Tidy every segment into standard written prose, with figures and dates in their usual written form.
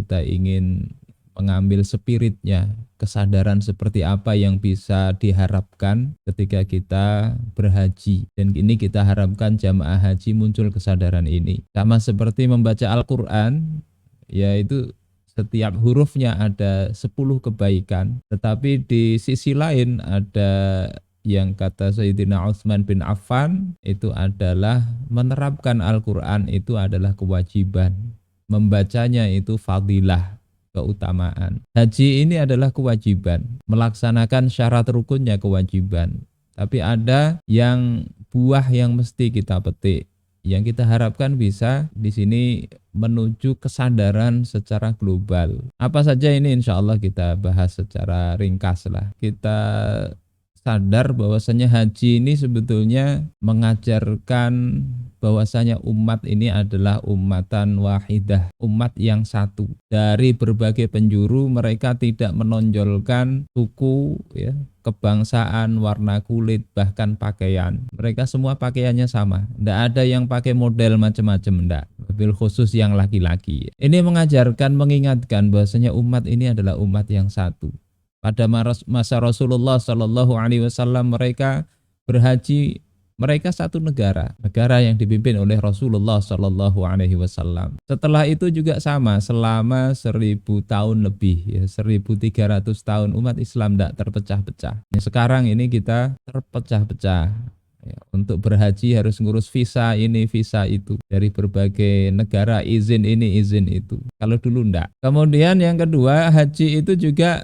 kita ingin mengambil spiritnya, kesadaran seperti apa yang bisa diharapkan ketika kita berhaji. Dan ini kita harapkan jamaah haji muncul kesadaran ini. Sama seperti membaca Al-Quran, yaitu setiap hurufnya ada 10 kebaikan, tetapi di sisi lain ada yang kata Sayyidina Utsman bin Affan itu adalah menerapkan Al-Quran itu adalah kewajiban, membacanya itu fadilah, keutamaan. Haji ini adalah kewajiban, melaksanakan syarat rukunnya kewajiban. Tapi ada yang buah yang mesti kita petik, yang kita harapkan bisa di sini menuju kesadaran secara global. Apa saja ini insya Allah kita bahas secara ringkas lah. Kita sadar bahwasanya haji ini sebetulnya mengajarkan bahwasanya umat ini adalah umatan wahidah, umat yang satu. Dari berbagai penjuru mereka tidak menonjolkan suku, ya, kebangsaan, warna kulit, bahkan pakaian. Mereka semua pakaiannya sama. Tidak ada yang pakai model macam-macam, tidak. Mobil khusus yang laki-laki. Ini mengajarkan, mengingatkan bahwasanya umat ini adalah umat yang satu. Pada masa Rasulullah Shallallahu Alaihi Wasallam mereka berhaji, mereka satu negara yang dipimpin oleh Rasulullah Shallallahu Alaihi Wasallam. Setelah itu juga sama, selama 1000 tahun lebih, ya 1300 tahun umat Islam tidak terpecah-pecah. Sekarang ini kita terpecah-pecah. Ya, untuk berhaji harus ngurus visa ini, visa itu. Dari berbagai negara, izin ini, izin itu. Kalau dulu enggak. Kemudian yang kedua, haji itu juga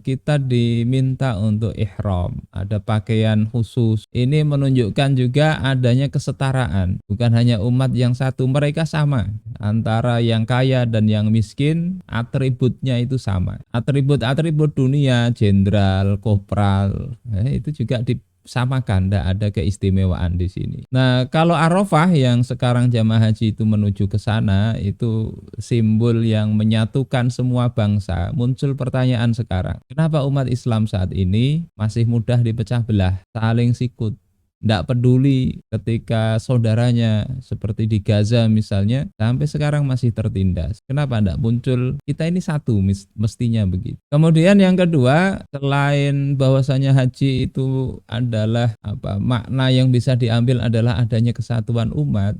kita diminta untuk ihram. Ada pakaian khusus. Ini menunjukkan juga adanya kesetaraan. Bukan hanya umat yang satu, mereka sama. Antara yang kaya dan yang miskin, atributnya itu sama. Atribut-atribut dunia, jenderal, kopral, itu juga samakan, tidak ada keistimewaan di sini. Nah, kalau Arafah yang sekarang jamaah haji itu menuju ke sana, itu simbol yang menyatukan semua bangsa. Muncul pertanyaan sekarang, kenapa umat Islam saat ini masih mudah dipecah belah, saling sikut? Tidak peduli ketika saudaranya seperti di Gaza misalnya sampai sekarang masih tertindas. Kenapa tidak muncul? Kita ini satu, mestinya begitu. Kemudian yang kedua, selain bahwasanya haji itu adalah makna yang bisa diambil adalah adanya kesatuan umat.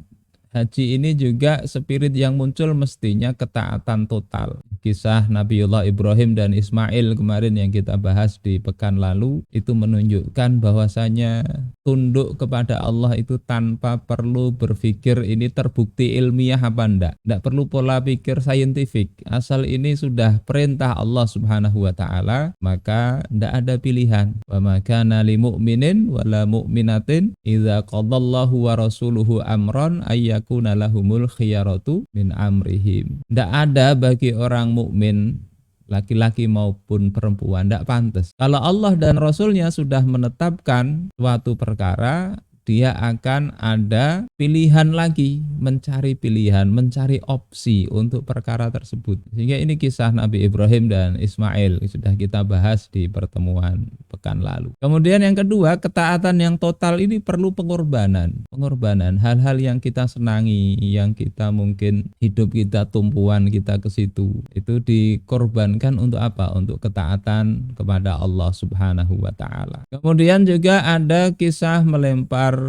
Haji ini juga spirit yang muncul mestinya ketaatan total. Kisah Nabiullah Ibrahim dan Ismail kemarin yang kita bahas di pekan lalu itu menunjukkan bahwasanya tunduk kepada Allah itu tanpa perlu berpikir ini terbukti ilmiah apa enggak. Enggak perlu pola pikir saintifik. Asal ini sudah perintah Allah Subhanahu wa taala, maka enggak ada pilihan. Wa ma kana lil mu'minin wala mu'minatin idza qadallahu wa rasuluhu amran ayyakuna lahumul khiyaratu min amrihim. Enggak ada bagi orang mukmin laki-laki maupun perempuan, tidak pantas. Kalau Allah dan Rasulnya sudah menetapkan suatu perkara, dia akan ada pilihan lagi, mencari pilihan, mencari opsi untuk perkara tersebut. Sehingga ini kisah Nabi Ibrahim dan Ismail sudah kita bahas di pertemuan pekan lalu. Kemudian yang kedua, ketaatan yang total ini perlu pengorbanan. Pengorbanan hal-hal yang kita senangi, yang kita mungkin hidup kita tumpuan kita ke situ, itu dikorbankan untuk apa? Untuk ketaatan kepada Allah Subhanahu wa taala. Kemudian juga ada kisah melempar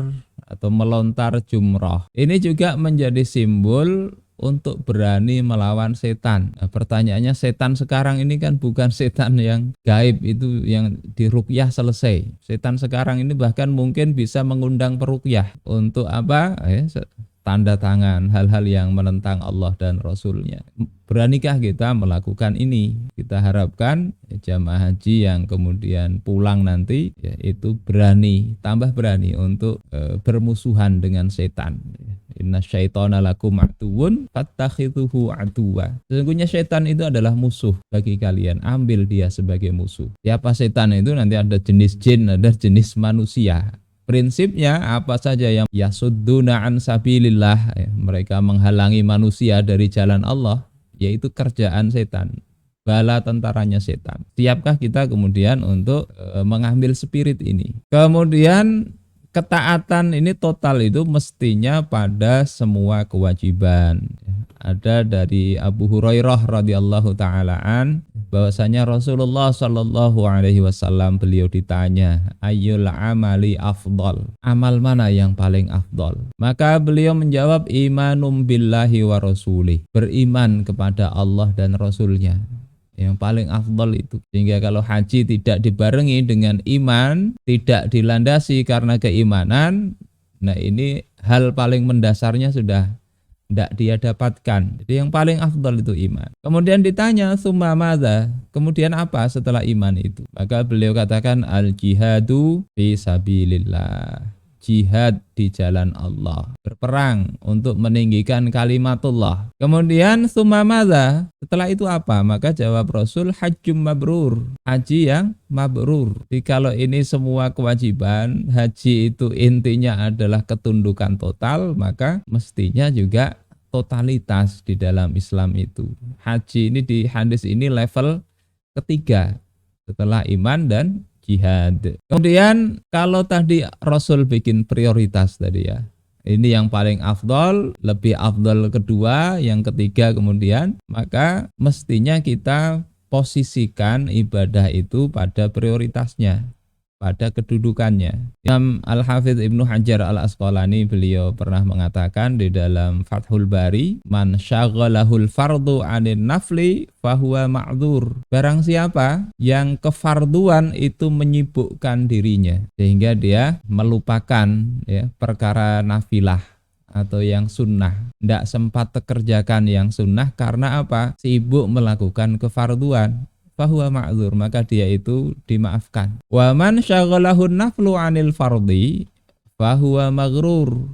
atau melontar jumrah. Ini juga menjadi simbol untuk berani melawan setan. Nah, pertanyaannya, setan sekarang ini kan bukan setan yang gaib itu yang diruqyah selesai. Setan sekarang ini bahkan mungkin bisa mengundang peruqyah untuk apa? Tanda tangan hal-hal yang menentang Allah dan Rasulnya. Beranikah kita melakukan ini? Kita harapkan jamaah haji yang kemudian pulang nanti itu berani, tambah berani untuk bermusuhan dengan setan. Inna syaitana lakum aduwwun fattakhidhuhu aduwwa. Sesungguhnya setan itu adalah musuh bagi kalian, ambil dia sebagai musuh. Siapa setan itu? Nanti ada jenis jin, ada jenis manusia. Prinsipnya apa saja yang yasudduna an sabilillah, mereka menghalangi manusia dari jalan Allah, yaitu kerjaan setan, bala tentaranya setan. Siapkah kita kemudian untuk mengambil spirit ini? Kemudian ketaatan ini total itu mestinya pada semua kewajiban. Ada dari Abu Hurairah radhiyallahu taala bahwasanya Rasulullah Shallallahu alaihi wasallam beliau ditanya, ayyul amali afdal? Amal mana yang paling afdal? Maka beliau menjawab, imanum billahi wa rasulih. Beriman kepada Allah dan Rasulnya. Yang paling afdal itu. Sehingga kalau haji tidak dibarengi dengan iman, tidak dilandasi karena keimanan, nah ini hal paling mendasarnya sudah tidak dia dapatkan. Jadi yang paling afdal itu iman. Kemudian ditanya, summa madza? Kemudian apa setelah iman itu? Maka beliau katakan, al jihadu fi sabilillah. Jihad di jalan Allah, berperang untuk meninggikan kalimatullah. Kemudian summa madza? Setelah itu apa? Maka jawab Rasul, hajjum mabrur, haji yang mabrur. Jadi kalau ini semua kewajiban, haji itu intinya adalah ketundukan total, maka mestinya juga totalitas di dalam Islam itu. Haji ini di hadis ini level ketiga setelah iman dan jihad. Kemudian kalau tadi Rasul bikin prioritas tadi ya, ini yang paling afdol, lebih afdol kedua, yang ketiga kemudian, maka mestinya kita posisikan ibadah itu pada prioritasnya, pada kedudukannya. Imam Al-Hafidz Ibnu Hajar Al-Asqalani beliau pernah mengatakan di dalam Fathul Bari, man syaghalahul fardu 'anil nafli fahuwa ma'dzur. Barang siapa yang kefarduan itu menyibukkan dirinya sehingga dia melupakan ya perkara nafilah atau yang sunnah, tidak sempat terkerjakan yang sunnah karena apa? Sibuk melakukan kefarduan. Fahuwa ma'dzur, maka dia itu dimaafkan. Wa man syaghalahu naflu 'anil fardhi fahuwa maghrur.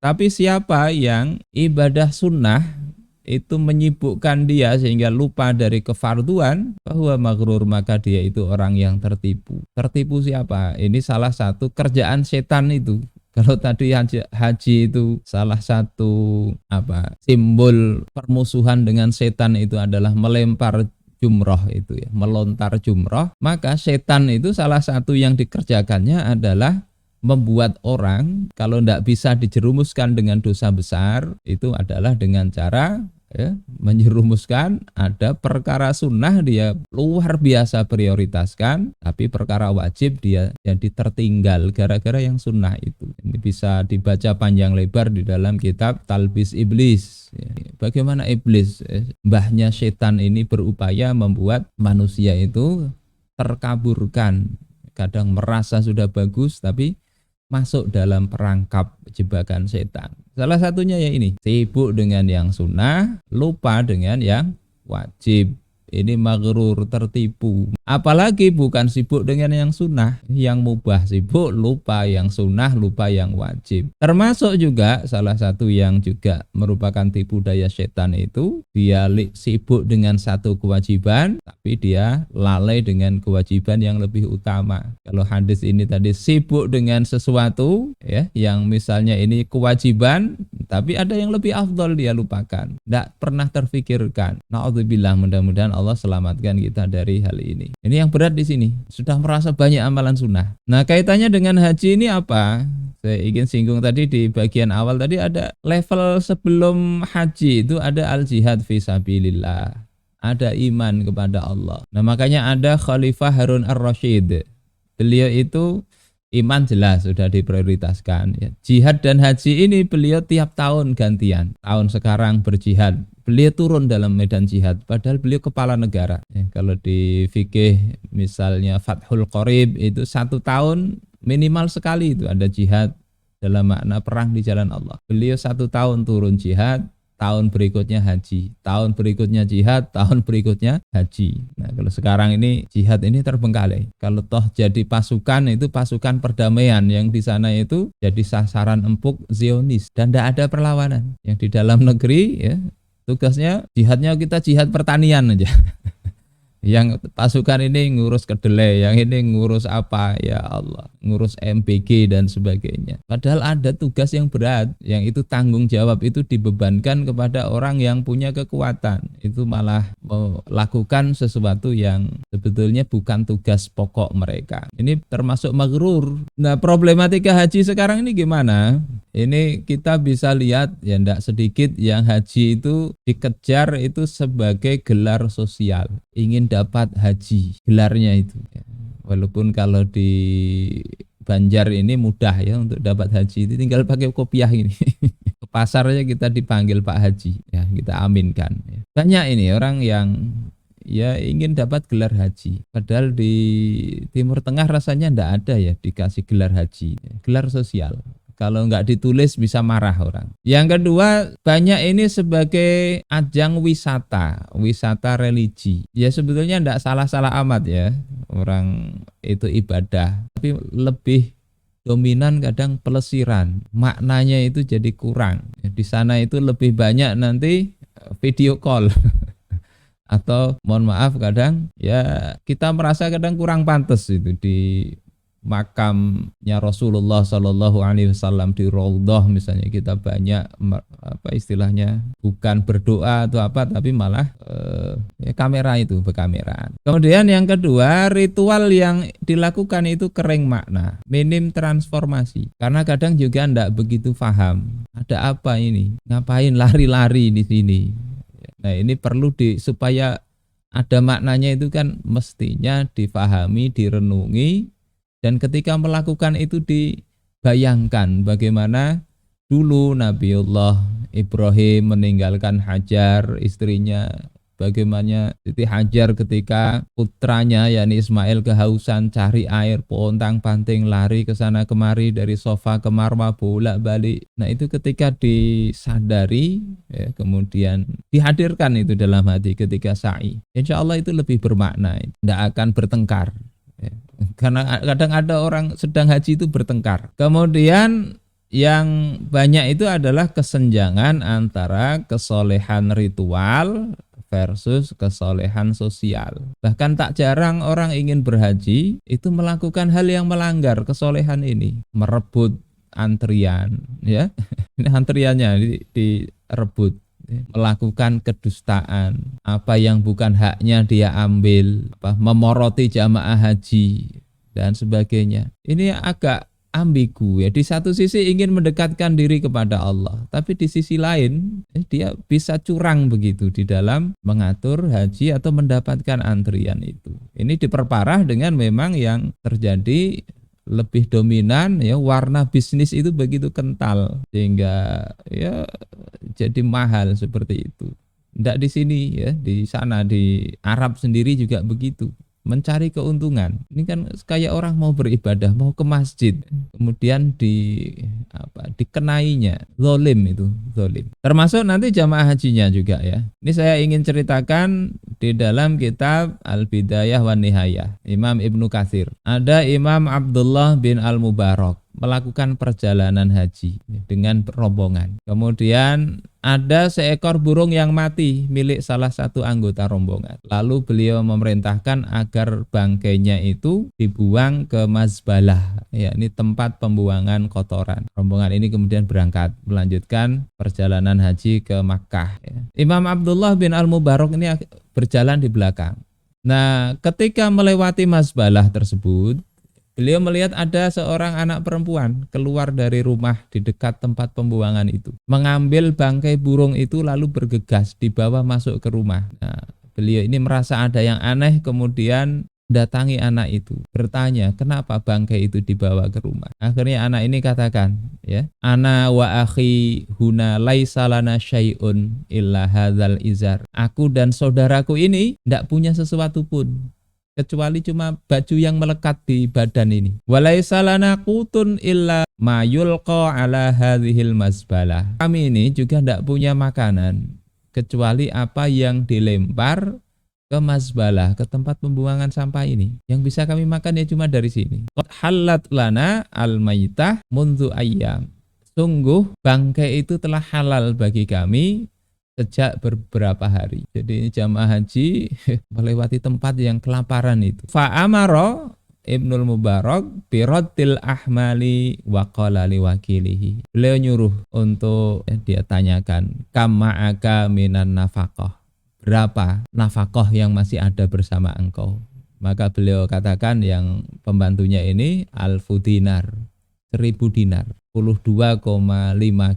Tapi siapa yang ibadah sunnah itu menyibukkan dia sehingga lupa dari kefarduan, fahuwa maghrur, maka dia itu orang yang tertipu. Tertipu siapa? Ini salah satu kerjaan setan itu. Kalau tadi haji itu salah satu simbol permusuhan dengan setan itu adalah melempar jumroh itu ya, melontar jumroh, maka setan itu salah satu yang dikerjakannya adalah membuat orang kalau tidak bisa dijerumuskan dengan dosa besar, itu adalah dengan cara ya, menjerumuskan ada perkara sunnah dia luar biasa prioritaskan, tapi perkara wajib dia jadi tertinggal gara-gara yang sunnah itu. Ini bisa dibaca panjang lebar di dalam kitab Talbis Iblis. Bagaimana iblis, mbahnya setan ini berupaya membuat manusia itu terkaburkan, kadang merasa sudah bagus tapi masuk dalam perangkap jebakan setan. Salah satunya ya ini, sibuk dengan yang sunnah, lupa dengan yang wajib. Ini maghrur, tertipu. Apalagi bukan sibuk dengan yang sunnah, yang mubah sibuk, lupa yang sunnah, lupa yang wajib. Termasuk juga salah satu yang juga merupakan tipu daya setan itu, dia sibuk dengan satu kewajiban, tapi dia lalai dengan kewajiban yang lebih utama. Kalau hadis ini tadi sibuk dengan sesuatu, ya, yang misalnya ini kewajiban, tapi ada yang lebih afdol dia lupakan, tidak pernah terfikirkan. Na'udzubillah, mudah-mudahan Allah selamatkan kita dari hal ini. Ini yang berat di sini, sudah merasa banyak amalan sunnah. Nah, kaitannya dengan haji ini apa? Saya ingin singgung tadi di bagian awal tadi ada level sebelum haji itu ada al-jihad fi sabilillah, ada iman kepada Allah. Nah, makanya ada Khalifah Harun ar-Rasyid. Beliau itu iman jelas sudah diprioritaskan ya. Jihad dan haji ini beliau tiap tahun gantian. Tahun sekarang berjihad, beliau turun dalam medan jihad padahal beliau kepala negara ya. Kalau di fikih misalnya Fathul Qorib itu 1 tahun minimal sekali itu ada jihad dalam makna perang di jalan Allah. Beliau 1 tahun turun jihad, tahun berikutnya haji, tahun berikutnya jihad, tahun berikutnya haji. Nah, kalau sekarang ini jihad ini terbengkalai. Kalau toh jadi pasukan itu pasukan perdamaian yang di sana itu jadi sasaran empuk Zionis dan tidak ada perlawanan. Yang di dalam negeri ya tugasnya jihadnya kita jihad pertanian aja. Yang pasukan ini ngurus kedelai, yang ini ngurus apa, ya Allah, ngurus MPG dan sebagainya. Padahal ada tugas yang berat, yang itu tanggung jawab itu dibebankan kepada orang yang punya kekuatan. Itu malah melakukan sesuatu yang sebetulnya bukan tugas pokok mereka. Ini termasuk maghrur. Nah, problematika haji sekarang ini gimana? Ini kita bisa lihat ya tidak sedikit yang haji itu dikejar itu sebagai gelar sosial, ingin dapat haji, gelarnya itu. Walaupun kalau di Banjar ini mudah ya untuk dapat haji, itu tinggal pakai kopiah ini. Ke pasar aja kita dipanggil Pak Haji, ya kita aminkan. Banyak ini orang yang ya ingin dapat gelar haji, padahal di Timur Tengah rasanya ndak ada ya dikasih gelar haji, gelar sosial. Kalau nggak ditulis bisa marah orang. Yang kedua, banyak ini sebagai ajang wisata, wisata religi. Ya sebetulnya nggak salah-salah amat ya, orang itu ibadah. Tapi lebih dominan kadang pelesiran. Maknanya itu jadi kurang. Di sana itu lebih banyak nanti video call. Atau mohon maaf kadang ya kita merasa kadang kurang pantas itu di makamnya Rasulullah Shallallahu Alaihi Wasallam di Raudhah misalnya, kita banyak apa istilahnya bukan berdoa atau apa tapi malah ya kamera itu berkameraan. Kemudian yang kedua, ritual yang dilakukan itu kering makna, minim transformasi, karena kadang juga ndak begitu paham ada apa ini, ngapain lari-lari di sini. Nah ini perlu supaya ada maknanya itu kan mestinya difahami, direnungi. Dan ketika melakukan itu dibayangkan bagaimana dulu Nabiullah Ibrahim meninggalkan Hajar istrinya, bagaimana Siti Hajar ketika putranya yakni Ismail kehausan cari air, pontang-panting lari ke sana kemari dari Sofa ke Marwa bolak-balik. Nah itu ketika disadari ya, kemudian dihadirkan itu dalam hati ketika sa'i. Insya Allah itu lebih bermakna, tidak akan bertengkar. Karena kadang ada orang sedang haji itu bertengkar. Kemudian yang banyak itu adalah kesenjangan antara kesolehan ritual versus kesolehan sosial. Bahkan tak jarang orang ingin berhaji itu melakukan hal yang melanggar kesolehan ini, merebut antrian, ya. Ini antriannya direbut, melakukan kedustaan, apa yang bukan haknya dia ambil, memoroti jamaah haji dan sebagainya. Ini agak ambigu ya. Di satu sisi ingin mendekatkan diri kepada Allah, tapi di sisi lain dia bisa curang begitu di dalam mengatur haji atau mendapatkan antrian itu. Ini diperparah dengan memang yang terjadi lebih dominan ya, warna bisnis itu begitu kental sehingga ya jadi mahal seperti itu. Tidak di sini ya, di sana di Arab sendiri juga begitu. Mencari keuntungan. Ini kan kayak orang mau beribadah, mau ke masjid, kemudian dikenainya, zalim itu, zalim. Termasuk nanti jamaah hajinya juga ya. Ini saya ingin ceritakan di dalam kitab Al-Bidayah wan Nihayah, Imam Ibnu Katsir. Ada Imam Abdullah bin Al-Mubarak melakukan perjalanan haji dengan rombongan. Kemudian ada seekor burung yang mati milik salah satu anggota rombongan. Lalu beliau memerintahkan agar bangkainya itu dibuang ke mazbalah, yakni tempat pembuangan kotoran. Rombongan ini kemudian berangkat melanjutkan perjalanan haji ke Makkah. Imam Abdullah bin Al-Mubarak ini berjalan di belakang. Nah, ketika melewati mazbalah tersebut, beliau melihat ada seorang anak perempuan keluar dari rumah di dekat tempat pembuangan itu, mengambil bangkai burung itu lalu bergegas dibawa masuk ke rumah. Nah, beliau ini merasa ada yang aneh, kemudian datangi anak itu, bertanya kenapa bangkai itu dibawa ke rumah. Akhirnya anak ini katakan, ya, ana wa akhi huna laisa lana syai'un illa hadzal izar. Aku dan saudaraku ini tidak punya sesuatu pun kecuali cuma baju yang melekat di badan ini. Walaisa lana qutun illa ma yulqa ala hadhil mazbalah. Kami ini juga tidak punya makanan kecuali apa yang dilempar ke mazbalah, ke tempat pembuangan sampah ini. Yang bisa kami makan ya cuma dari sini. Qad halat lana al-maitah mundu ayyam. Sungguh bangkai itu telah halal bagi kami sejak beberapa hari. Jadi jamaah haji melewati tempat yang kelaparan itu. Fa'amaro Ibnul Mubarak birotil ahmali wa qala liwakilihi. Beliau nyuruh untuk dia tanyakan, kama'aka minan nafaqah. Berapa nafkah yang masih ada bersama engkau? Maka beliau katakan yang pembantunya ini alfu dinar, 1000 dinar, 22,5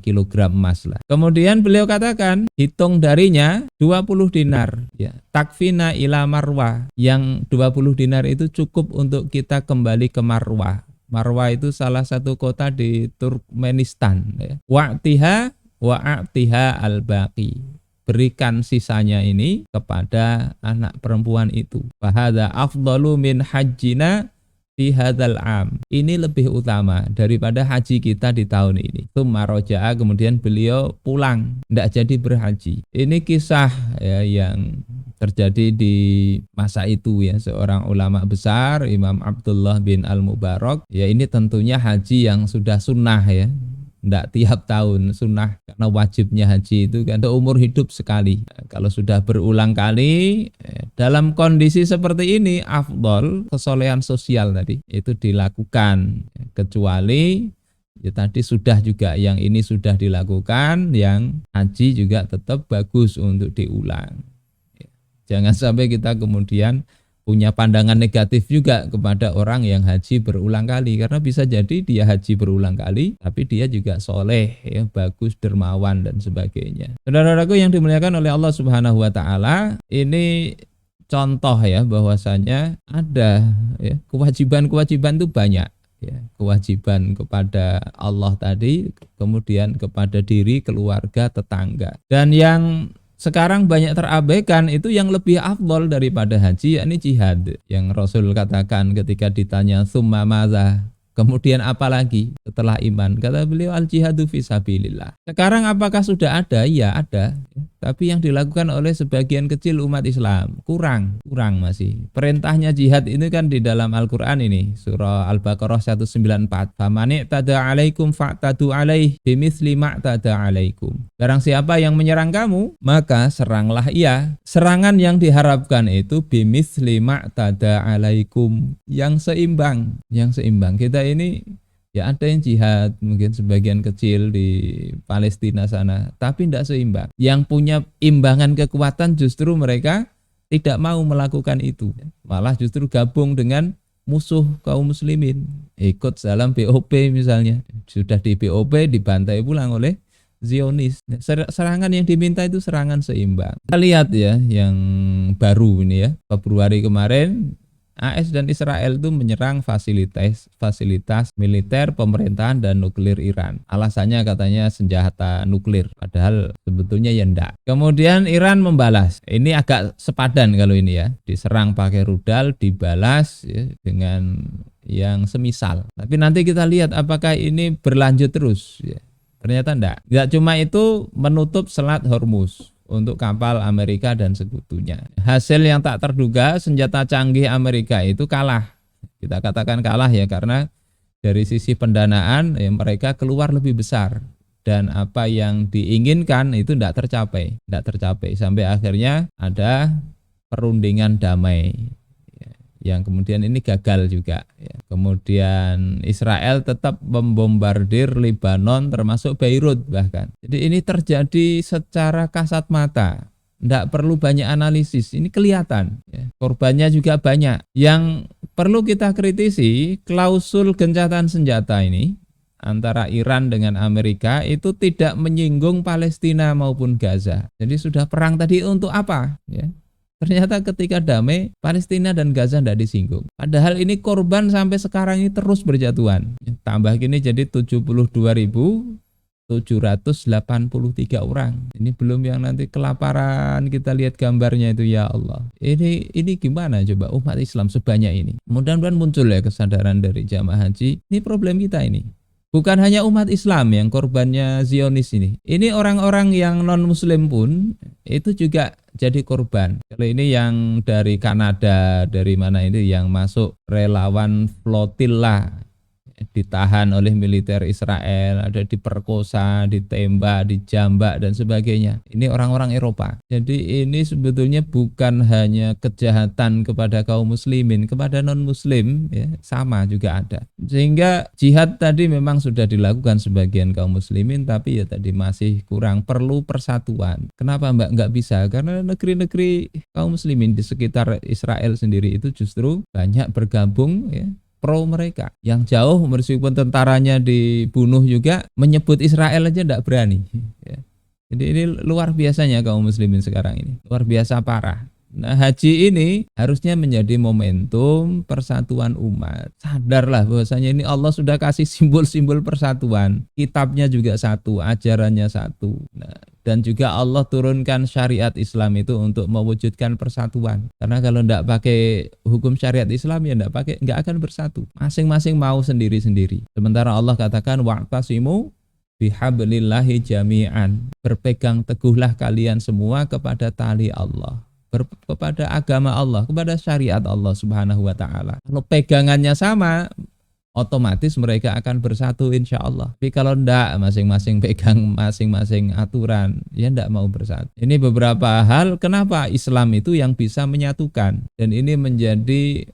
kilogram emas lah. Kemudian beliau katakan hitung darinya 20 dinar ya. Takfina ila Marwah, yang 20 dinar itu cukup untuk kita kembali ke Marwah. Marwah itu salah satu kota di Turkmenistan ya. Wa'atiha al-baqi. Berikan sisanya ini kepada anak perempuan itu. Fahadha afdalu min hajjina fi hadzal am. Ini lebih utama daripada haji kita di tahun ini. Tsumma raja'a, kemudian beliau pulang, tidak jadi berhaji. Ini kisah ya, yang terjadi di masa itu ya, seorang ulama besar Imam Abdullah bin Al-Mubarak. Ya ini tentunya haji yang sudah sunnah ya. Tidak tiap tahun sunnah, karena wajibnya haji itu kan seumur hidup sekali. Kalau sudah berulang kali dalam kondisi seperti ini, afdol kesolehan sosial tadi itu dilakukan, kecuali ya tadi sudah juga yang ini sudah dilakukan, yang haji juga tetap bagus untuk diulang. Jangan sampai kita kemudian punya pandangan negatif juga kepada orang yang haji berulang kali, karena bisa jadi dia haji berulang kali tapi dia juga soleh ya, bagus, dermawan dan sebagainya. Saudara-saudaraku yang dimuliakan oleh Allah Subhanahu wa taala, ini contoh ya bahwasanya ada ya, kewajiban-kewajiban itu banyak ya, kewajiban kepada Allah tadi, kemudian kepada diri, keluarga, tetangga. Dan yang sekarang banyak terabaikan itu yang lebih afdol daripada haji, yakni jihad. Yang Rasul katakan ketika ditanya summa madza, kemudian apa lagi setelah iman? Kata beliau al jihadu fisabilillah. Sekarang apakah sudah ada? Ya ada. Tapi yang dilakukan oleh sebagian kecil umat Islam kurang masih. Perintahnya jihad ini kan di dalam Al-Qur'an ini, surah Al-Baqarah 194. Famani tada alaikum fa'tadu alaih bimithli ma'tada alaikum. Barang siapa yang menyerang kamu, maka seranglah ia. Serangan yang diharapkan itu bimithli ma'tada alaikum, yang seimbang. Kita ini ya ada yang jihad, mungkin sebagian kecil di Palestina sana, tapi tidak seimbang. Yang punya imbangan kekuatan justru mereka tidak mau melakukan itu. Malah justru gabung dengan musuh kaum muslimin. Ikut dalam BOP misalnya. Sudah di BOP dibantai pulang oleh Zionis. Serangan yang diminta itu serangan seimbang. Kita lihat ya yang baru ini ya. Februari kemarin AS dan Israel itu menyerang fasilitas militer, pemerintahan dan nuklir Iran. Alasannya katanya senjata nuklir, padahal sebetulnya ya enggak. Kemudian Iran membalas. Ini agak sepadan kalau ini ya. Diserang pakai rudal, dibalas ya, dengan yang semisal. Tapi nanti kita lihat apakah ini berlanjut terus ya. Ternyata enggak. Enggak cuma itu, menutup Selat Hormuz untuk kapal Amerika dan sekutunya. Hasil yang tak terduga, senjata canggih Amerika itu kalah. Kita katakan kalah ya, karena dari sisi pendanaan ya, mereka keluar lebih besar. Dan apa yang diinginkan itu tidak tercapai. Sampai akhirnya ada perundingan damai. Yang kemudian ini gagal juga. Kemudian Israel tetap membombardir Lebanon termasuk Beirut bahkan. Jadi ini terjadi secara kasat mata. Tidak perlu banyak analisis, ini kelihatan. Korbannya juga banyak. Yang perlu kita kritisi, klausul gencatan senjata ini antara Iran dengan Amerika itu tidak menyinggung Palestina maupun Gaza. Jadi sudah perang tadi untuk apa? Ya. Ternyata ketika damai, Palestina dan Gaza tidak disinggung. Padahal ini korban sampai sekarang ini terus berjatuhan. Tambah gini jadi 72.783 orang. Ini belum yang nanti kelaparan, kita lihat gambarnya itu, ya Allah. Ini gimana coba umat Islam sebanyak ini? Mudah-mudahan muncul ya kesadaran dari jamaah haji. Ini problem kita ini. Bukan hanya umat Islam yang korbannya Zionis ini. Ini orang-orang yang non-muslim pun itu juga jadi korban. Kalau ini yang dari Kanada, dari mana ini yang masuk relawan flotilla ditahan oleh militer Israel, ada diperkosa, ditembak, dijambak dan sebagainya. Ini orang-orang Eropa. Jadi ini sebetulnya bukan hanya kejahatan kepada kaum muslimin, kepada non-muslim ya, sama juga ada. Sehingga jihad tadi memang sudah dilakukan sebagian kaum muslimin, tapi ya tadi masih kurang, perlu persatuan. Kenapa Mbak nggak bisa? Karena negeri-negeri kaum muslimin di sekitar Israel sendiri itu justru banyak bergabung ya, pro mereka. Yang jauh meskipun tentaranya dibunuh juga menyebut Israel aja tidak berani. Ya. Jadi ini luar biasanya kaum muslimin sekarang ini. Luar biasa parah. Nah, haji ini harusnya menjadi momentum persatuan umat. Sadarlah bahwasanya ini Allah sudah kasih simbol-simbol persatuan. Kitabnya juga satu, ajarannya satu. Nah, dan juga Allah turunkan syariat Islam itu untuk mewujudkan persatuan. Karena kalau tidak pakai hukum syariat Islam ya nggak akan bersatu. Masing-masing mau sendiri-sendiri. Sementara Allah katakan wa'tasimu bihablillahi jami'an. Berpegang teguhlah kalian semua kepada tali Allah. Kepada agama Allah, kepada syariat Allah Subhanahu wa taala. Kalau pegangannya sama, otomatis mereka akan bersatu insya Allah. Tapi kalau enggak, masing-masing pegang masing-masing aturan, ya enggak mau bersatu. Ini beberapa hal kenapa Islam itu yang bisa menyatukan, dan ini menjadi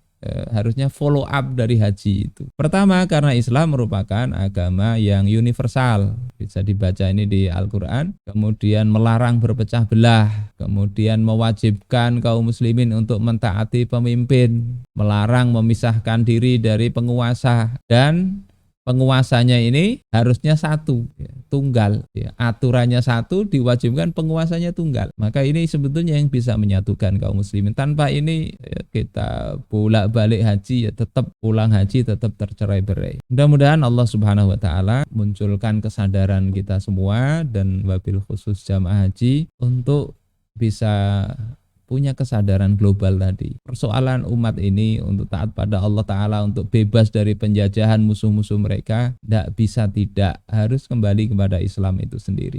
harusnya follow up dari haji itu. Pertama, karena Islam merupakan agama yang universal, bisa dibaca ini di Al-Quran. Kemudian melarang berpecah belah, kemudian mewajibkan kaum muslimin untuk mentaati pemimpin, melarang memisahkan diri dari penguasa, dan penguasanya ini harusnya satu, ya, tunggal, ya, aturannya satu, diwajibkan penguasanya tunggal. Maka ini sebetulnya yang bisa menyatukan kaum muslimin. Tanpa ini ya, kita bolak-balik haji ya tetap pulang haji tetap tercerai-berai. Mudah-mudahan Allah Subhanahu wa taala munculkan kesadaran kita semua dan wabil khusus jamaah haji untuk bisa punya kesadaran global tadi. Persoalan umat ini untuk taat pada Allah Ta'ala, untuk bebas dari penjajahan musuh-musuh mereka, tidak bisa tidak, harus kembali kepada Islam itu sendiri.